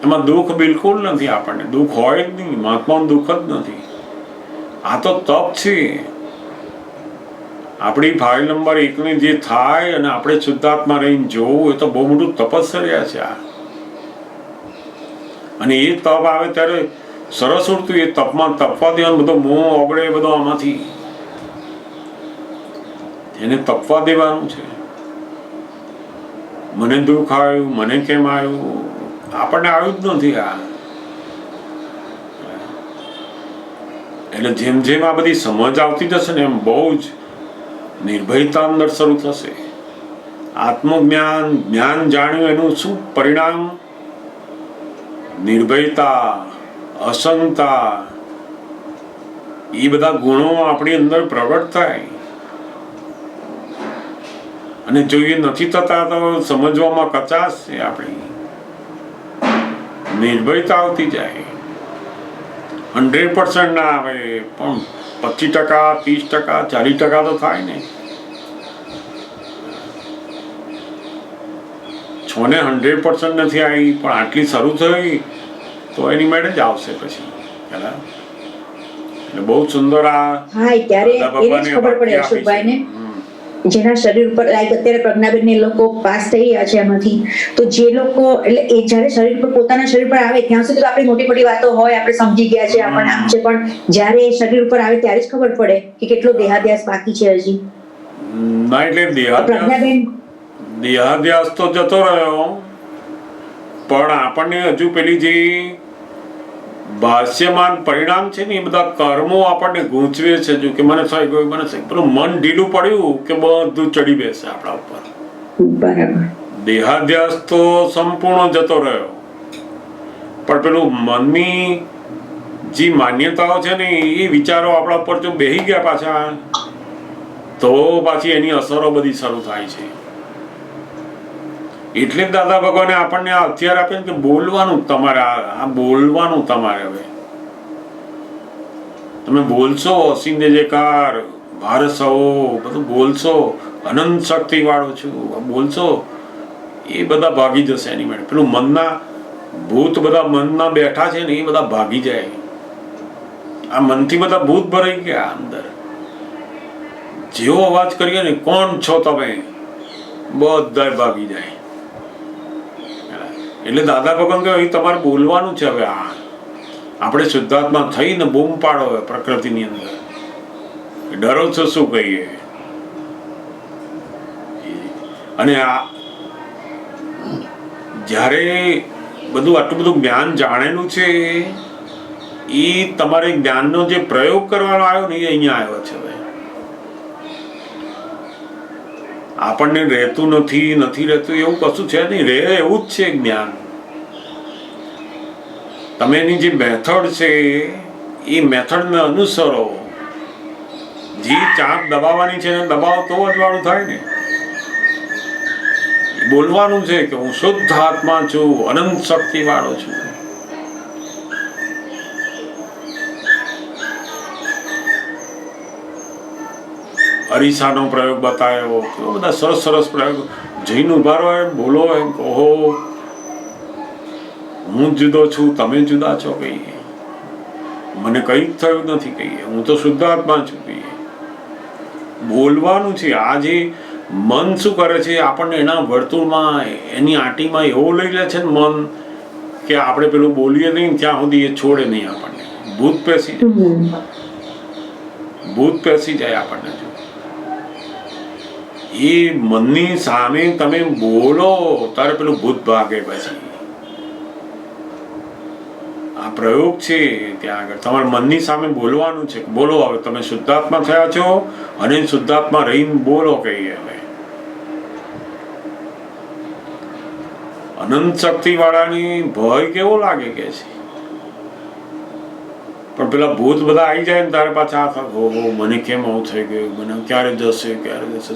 B: એમાં દુઃખ બિલકુલ નથી. આપણને દુઃખ હોય જ નહીં. મહાત્માનું દુઃખ જ નથી. આ તો તપ છે. આપણી ફાઇલ નંબર 1 ની જે થાય અને આપણે શુદ્ધાત્મા રહીને જોવું, એ તો બહુ મોટું તપસ્યા છે આ. અને એ તપ આવે ત્યારે સરસ ઉડતું. એ તપમાં તપવા દેવાનું, બધો મોહ ઓગળે બધો આમાંથી, એને તપવા દેવાનું છે. મને દુઃખ આવ્યું, મને કેમ આવ્યું, આપણને આવ્યું જ નથી આ. એટલે જેમ જેમ આ બધી સમજ આવતી જશે ને એમ બહુ જ નિર્ભયતા અંદર શરૂ થશે. આત્મજ્ઞાન, જ્ઞાન જાણ્યું એનું શું પરિણામ? નિર્ભયતા, અસંગતા, એ બધા ગુણો આપણી અંદર પ્રગટ થાય. અને જો એ નથી થતા તો સમજવામાં કચાશ છે આપણી. નિર્ભયતા આવતી જાય. 100% ના આવે પણ 25%, 30%, 40% તો થાય ને. 6 ને 100% નથી આવી પણ આટલી શરૂ થઈ તો એની મેળે જ આવશે પછી. એટલે બહુ સુંદર આ
C: હા ત્યારે એને જ ખબર પડે અશોકભાઈને જેના શરીર ઉપર લાઈક અત્યારે પ્રજ્ઞાબેન ને લોકો પાસ થઈ રહ્યા છે એમાંથી, તો જે લોકો એટલે એ જ્યારે શરીર પર પોતાના શરીર પર આવે ત્યાં સુધી તો આપણી મોટી મોટી વાતો હોય, આપણે સમજી ગયા છે, આપણને આમ છે, પણ જ્યારે એ શરીર ઉપર આવે ત્યારે જ ખબર પડે કે કેટલો દેહાદ્યાસ બાકી છે હજી.
B: ના એટલે દેહાદ્યાસ તો જતો રહ્યો પણ આપણને હજુ પેલી જે ભાષ્યમાન પરિણામ છે ને એ બધા કર્મો આપણને ગૂંચવે છે. જો કે મને થઈ ગયું, મને થઈ, પેલું મન ઢીલું પડ્યું કે બધું ચડી બેસે આપણા ઉપર.
C: બરાબર.
B: દેહાદ્યાસ તો સંપૂર્ણ જતો રહ્યો પણ પેલું મનની જે માન્યતાઓ છે ને એ વિચારો આપણા ઉપર જો બેહી ગયા પાછા તો પાછી એની અસરો બધી શરૂ થાય છે. એટલે જ દાદા ભગવાને આપણને આ હથિયાર આપ્યું કે બોલવાનું તમારે, આ બોલવાનું તમારે. હવે તમે બોલશો અસીમ જયકાર ભારત સહો બધું બોલશો, અનંત શક્તિ વાળો છું બોલશો, એ બધા ભાગી જશે એની માટે. પેલું મનના ભૂત બધા મનના બેઠા છે ને એ બધા ભાગી જાય. આ મનથી બધા ભૂત ભરાઈ ગયા અંદર. જેવો અવાજ કરીએ ને કોણ છો તમે, બધા ભાગી જાય. એટલે દાદા ભગવાન કહે તમારે બોલવાનું છે. હવે આપણે શુદ્ધાત્મા થઈને બૂમ પાડો હવે પ્રકૃતિની અંદર. ડરો છો શું કહીએ? અને આ જ્યારે બધું આટલું બધું જ્ઞાન જાણેલું છે એ તમારે જ્ઞાનનો જે પ્રયોગ કરવાનો આવ્યો ને એ અહીંયા આવ્યો છે. હવે આપણને રહેતું નથી રહેતું એવું કશું છે નહીં, રહે એવું જ છે જ્ઞાન. તમે એની જે મેથડ છે એ મેથડને અનુસરો. જે ચાંપ દબાવવાની છે એને દબાવો તો અજવાળું થાય ને. બોલવાનું છે કે હું શુદ્ધ આત્મા છું, અનંત શક્તિ વાળો છું. અરીસાનો પ્રયોગ બતાવ્યો, કેવો બધા સરસ સરસ પ્રયોગ. જઈને ઉભા રહો, બોલો, એમ કહો હું જુદો છું, તમે જુદા છો કહીએ. મને કંઈ જ થયું નથી કહીએ, હું તો શુદ્ધ આત્મા છું કહીએ. બોલવાનું છે. આ જે મન શું કરે છે આપણને એના વર્તુળમાં એની આંટીમાં એવો લઈ લે છે ને મન કે આપણે પેલું બોલીએ નહીં ત્યાં સુધી એ છોડે નહીં આપણને. ભૂત પેસી જાય, ભૂત પેસી જાય આપણને. એ મનની સામે તમે બોલો તારે પેલું ભૂત ભાગે. પછી આ પ્રયોગ છે ત્યાં આગળ તમારે મનની સામે બોલવાનું છે. બોલો હવે તમે શુદ્ધાત્મા થયા છો અને શુદ્ધાત્મા રહીને બોલો કહીએ. હવે અનંત શક્તિ વાળાની ભય કેવો લાગે કે છે, પણ પેલા ભૂત બધા આવી જાય ને તારે પાછા મને કેમ આવું થઈ ગયું, મને ક્યારે જશે,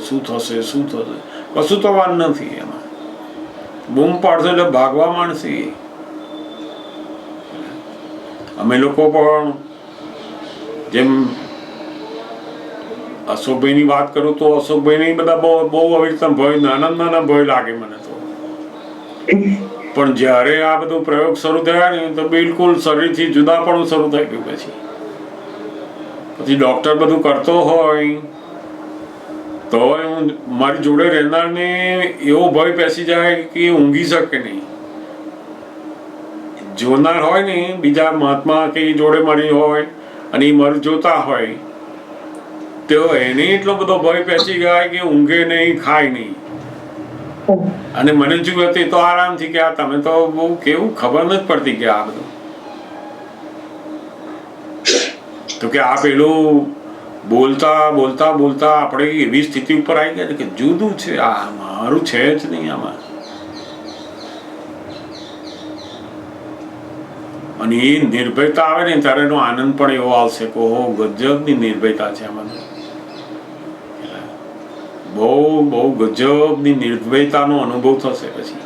B: શું થશે, કશું તો વાર નથી. એમાં બૂમ પાડશે એટલે ભાગવા માંડશે. અમે લોકો પણ જેમ અશોકભાઈની વાત કરું તો અશોકભાઈને બધા બહુ આવી રીતના ભય, નાના ભય લાગે મને તો. પણ જ્યારે આ બધું પ્રયોગ શરૂ થયા ને તો બિલકુલ શરીરથી જુદાપણું શરૂ થઈ ગયું. પછી ડોક્ટર બધું કરતો હોય તો મારી જોડે રહેનારને એવો ભય પેસી જાય કે ઊંઘી શકે નહીં. જોનાર હોય ને બીજા મહાત્મા કે જોડે મળી હોય અને એ મર જોતા હોય તો એને એટલો બધો ભય પેસી જાય કે ઊંઘે નહીં, ખાય નહીં.
C: ઓહ.
B: અને મને જુએ તો એ તો આરામથી કે આ તમે તો બહુ કેવું ખબર નથી પડતી કે આ બધું તો કે આ પેલું બોલતા બોલતા બોલતા આપણે એવી સ્થિતિ ઉપર આવી ગયા કે જુદું છે, આ મારું છે જ નહીં આમાં. અને એ નિર્ભયતા આવે ને ત્યારે એનો આનંદ પણ એવો આવશે કે ઓહો ગજબની નિર્ભયતા છે આમાં. બહુ બહુ ગજબની નિર્ભયતાનો અનુભવ થશે પછી.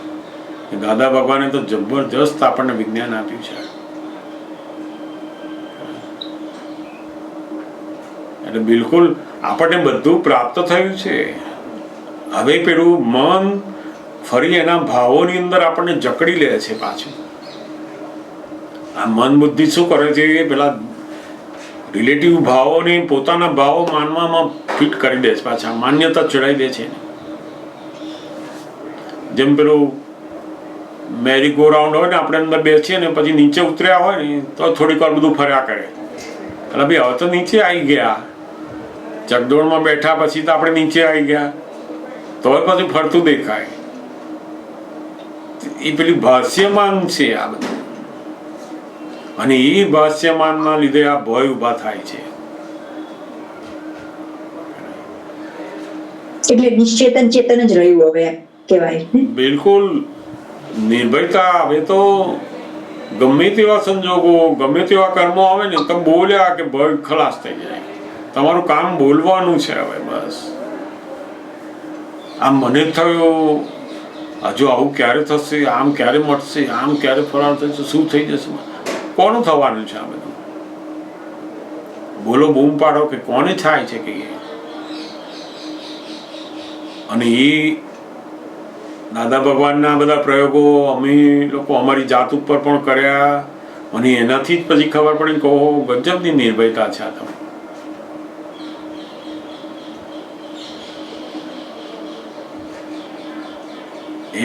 B: દાદા ભગવાને તો જબરજસ્ત આપણને વિજ્ઞાન આપ્યું છે. એટલે બિલકુલ આપણને બધું પ્રાપ્ત થયું છે. હવે પેલું મન ફરી એના ભાવોની અંદર આપણને જકડી લે છે પાછું. આ મન બુદ્ધિ શું કરે છે, પેલા રિલેટિવ ભાવોને પોતાના ભાવો માનવામાં ફિટ કરી દે છે, પાછા માન્યતા ચડાવી દે છે. જેમ પેલું મેરી ગો રાઉન્ડ હોય ને, આપણે અંદર બેસીએ ને પછી નીચે ઉતર્યા હોય ને તો થોડીક વાર બધું ફર્યા કરે. એટલે ભાઈ હવે તો નીચે આવી ગયા, ચકડોળમાં બેઠા પછી તો આપણે નીચે આવી ગયા, તો પછી ફરતું દેખાય. એ પેલી ભાષ્યમાન છે આ બધું, અને એ ભાષ્યમાનના લીધે આ ભય ઉભા થાય છે.
C: એટલે નિશ્ચેતન ચેતન જ રહ્યું હવે કહેવાય ને.
B: બિલકુલ નિર્ભયતા. હવે તો ગમે તેવા સંજોગો, ગમે તેવા કર્મો આવે ને તો બોલ્યા કે ભય ખલાસ થઈ જાય. તમારું કામ બોલવાનું છે હવે બસ. આમ મને થયું હજુ આવું ક્યારે થશે, આમ ક્યારે મટશે, આમ ક્યારે ફરાર થશે, શું થઈ જશે, કોનું થવાનું છે આ બધું? બોલો, બૂમ પાડો કે કોને થાય છે કે. અને એ દાદા ભગવાનના બધા પ્રયોગો અમે લોકો અમારી જાત ઉપર પણ કર્યા, અને એનાથી જ પછી ખબર પડી કે ઓહો ગજબની નિર્ભયતા છે આ તમે.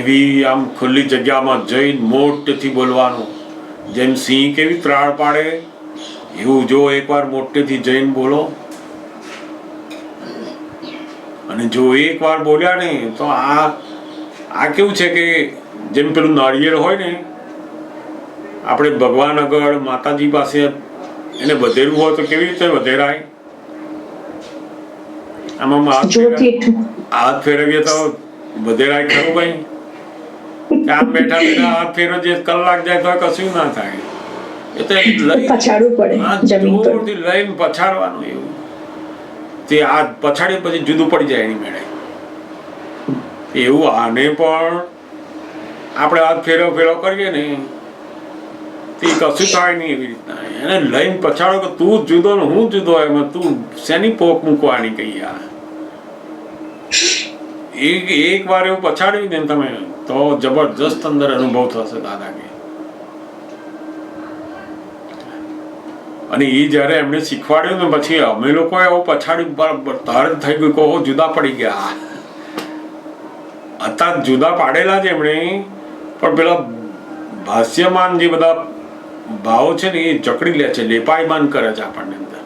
B: એવી આમ ખુલ્લી જગ્યામાં જઈને મોટેથી બોલવાનું. જેમ સિંહ કેવી ત્રાળ પાડે એવું જો એકવાર મોટેથી જઈને બોલો. અને જો એકવાર બોલ્યા ને તો આ કેવું છે કે જેમ પેલું નાળિયેર હોય ને, આપણે ભગવાન આગળ માતાજી પાસે એને વધેરવું હોય તો કેવી રીતે વધેરાય? આમાં હાથ ફેરવીએ તો વધેરાય ખરું ભાઈ? આમ બેઠા બેઠા હાથ ફેરવ જે કલાક જાય તો કશું ના થાય. એ તો
C: પછાડવું પડે,
B: જોરથી લઈને પછાડવાનું. એવું તે આ પછાડી પછી જુદું પડી જાય એની મેળે. એવું આને પણ આપણે હાથ ફેરવ કરીએ ને તે કશું થાય નહીં. એવી રીતના એને લઈને પછાડો કે તું જુદો ને હું જુદો, એમાં તું શેની પોક મૂકવાની કઈ. એક વાર એવું પછાડ્યું ને તમે તો જબરજસ્ત અંદર અનુભવ થશે દાદા કે. અને એ જયારે એમને શીખવાડ્યું ને પછી અમે લોકો એવું પછાડ્યું, બરાબર તરત થઈ ગયું કહો જુદા પડી ગયા. હતા જુદા પાડેલા જ એમણે, પણ પેલા ભાષ્યમાન જે બધા ભાવો છે ને એ જકડી લે છે, લેપાયમાન કરે છે આપણને અંદર.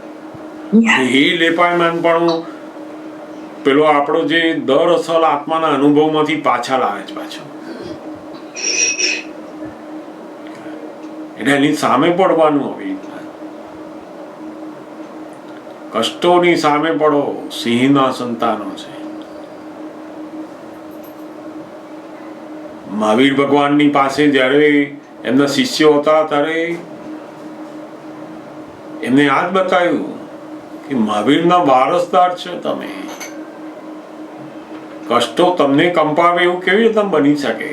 B: એ લેપાયમાન પણ પેલો આપણો જે દર અસલ આત્માના અનુભવમાંથી પાછા લાવે છે પાછો. એટલે એની સામે પડવાનું. હવે કષ્ટોની સામે પડો, સિંહના સંતાનો છે. મહાવીર ભગવાનની પાસે જ્યારે એમના શિષ્યો હતા ત્યારે એમને આ જ બતાવ્યું કે મહાવીરના વારસદાર છો તમે. કષ્ટો તમને કંપાવે એવું કેવી રીતે બની શકે?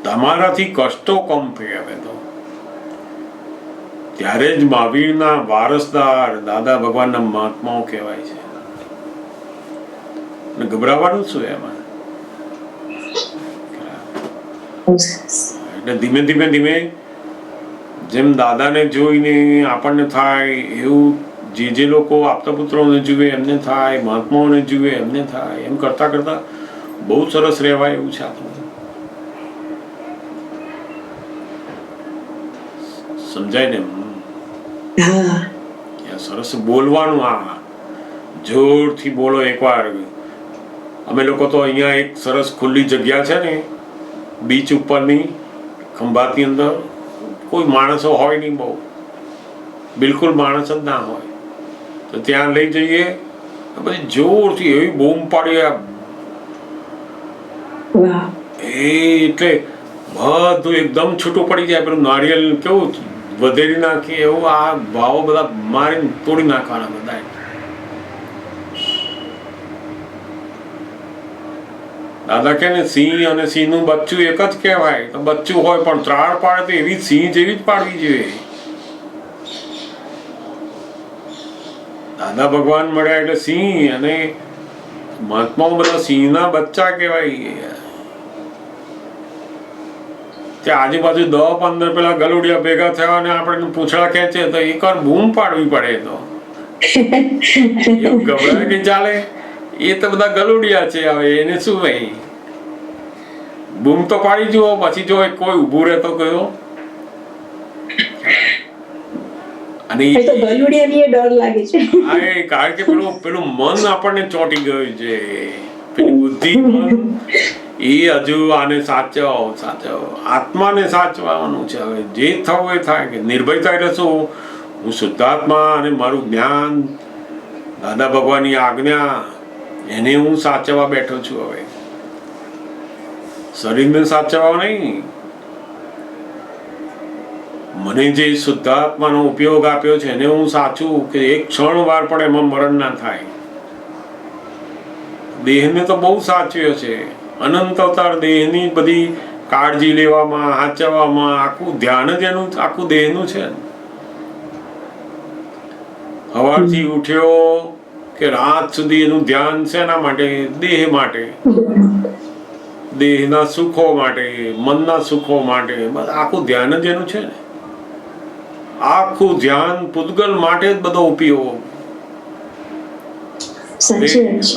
B: તમારાથી કષ્ટો કંપે. હવે તો ત્યારે જ મહાવીરના વારસદાર દાદા ભગવાનના મહાત્માઓ કહેવાય છે. ગભરાવાનું શું એમાં? એટલે ધીમે ધીમે ધીમે જેમ દાદાને જોઈને આપણને થાય એવું જે લોકો આપતા પુત્રોને જુએ એમને થાય, મહાત્માઓને જુએ એમને થાય. એમ કરતા કરતા બહુ સરસ રહેવાય એવું છે આપણું. સમજાય ને? સરસ બોલવાનું. આ જોરથી બોલો એકવાર. અમે લોકો તો અહીંયા એક સરસ ખુલ્લી જગ્યા છે ને બીચ ઉપરની ખંભાતની અંદર, કોઈ માણસો હોય નહીં, બહુ બિલકુલ માણસ જ ના હોય, તો ત્યાં લઈ જઈએ પછી જોરથી એવી બૂમ પાડીએ એટલે બધું એકદમ છૂટું પડી જાય. પેલું નારિયેલ કેવું વધેરી નાખીએ એવું આ ભાવો બધા મારીને તોડી નાખવાના બધા. દાદા કે ને સિંહ અને સિંહ નું બચ્ચું એક જ કહેવાય. તો બચ્ચું હોય પણ ત્રાળ પાડે તો એવી સિંહ જેવી જ પાડવી જોઈએ. દાદા ભગવાન મળ્યા એટલે સિંહ, અને મહાત્માઓ બધા સિંહના બચ્ચા કહેવાય. ત્યાં આજુબાજુ 10-15 પેલા ગલુડિયા ભેગા થયા અને આપણે પૂંછડા ખેંચે તો એકવાર બૂમ પાડવી પડે. તો એવું ગભરાય કે ચાલે, એ તો બધા ગલુડિયા છે, હવે એને શું ભાઈ, બૂમ તો પાડી જુઓ, પછી જો કોઈ ઊભું રહે તો કયો. અને
C: ડર લાગે છે.
B: હા, કારણ કે પેલું મન આપણને ચોંટી ગયું છે, પેલી બુદ્ધિ એ હજુ આને સાચવો, આત્માને સાચવવાનું છે. હવે જે થવું એ થાય. કે નિર્ભયતા એટલે શું, હું શુદ્ધાત્મા અને મારું જ્ઞાન, દાદા ભગવાનની આજ્ઞા, એને હું સાચવવા બેઠો છું. હવે શરીરને સાચવવા નહીં, મને જે શુદ્ધાત્માનો ઉપયોગ આપ્યો છે એને હું સાચું, કે એક ક્ષણ વાર પણ એમાં મરણ ના થાય. દેહને તો બહુ સાચવ્યો છે, અનંત અવતાર દેહની બધી કાળજી લેવામાં, સાચવવામાં, આખું ધ્યાન જ એનું આખું દેહનું છે. સવારથી ઉઠ્યો કે રાત સુધી એનું ધ્યાન શેના માટે? દેહ માટે, દેહના સુખો માટે, મનના સુખો માટે, બસ આખું ધ્યાન જ એનું છે ને. આખું ધ્યાન પૂતગલ માટે જ બધો ઉપયોગ.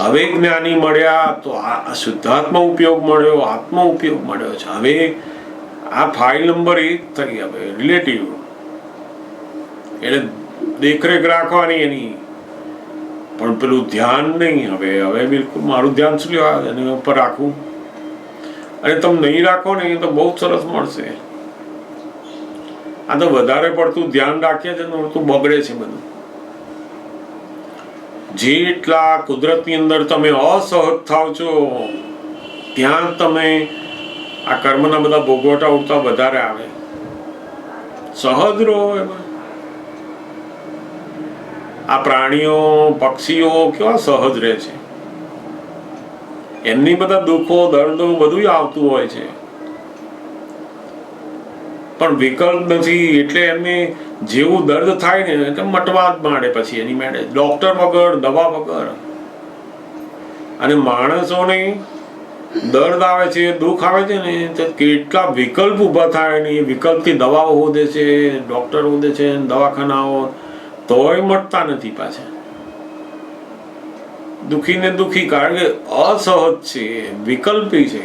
B: હવે જ્ઞાની મળ્યા તો આ શુદ્ધાત્મા ઉપયોગ મળ્યો, આત્મા ઉપયોગ મળ્યો છે. હવે આ ફાઇલ નંબર 1 થઈ. હવે રિલેટિવ એટલે દેખરેખ રાખવાની એની, પણ પેલું ધ્યાન નહીં. હવે બિલકુલ મારું ધ્યાન શું લેવા એની ઉપર રાખવું. અને તમે નહીં રાખો ને તો બહુ સરસ મળશે. આ તો વધારે પડતું ધ્યાન રાખીએ છે ને તો બગડે છે બધું. જેટલા કુદરતની અંદર તમે અસહજ થાવ છો ત્યાં તમે આ કર્મના બધા ભોગવટા ઉડતા વધારે આવે. સહજ રહો એમાં. આ પ્રાણીઓ, પક્ષીઓ કેવા સહજ રહે છે, એમની બધા દુઃખો, દર્દો બધું આવતું હોય છે, પણ વિકલ્પ નથી. એટલે એમને જેવું દર્દ થાય ને એટલે મટવા જ માંડે પછી એની મેળે, ડોક્ટર વગર, દવા વગર. અને માણસોને દર્દ આવે છે, દુઃખ આવે છે ને તો કેટલા વિકલ્પ ઊભા થાય ને એ વિકલ્પથી દવાઓ હોદે છે, ડોક્ટર હોદે છે, દવાખાનાઓ, તોય મટતા નથી પાછા. દુઃખી ને દુઃખી, કારણ કે અસહજ છે, વિકલ્પી છે.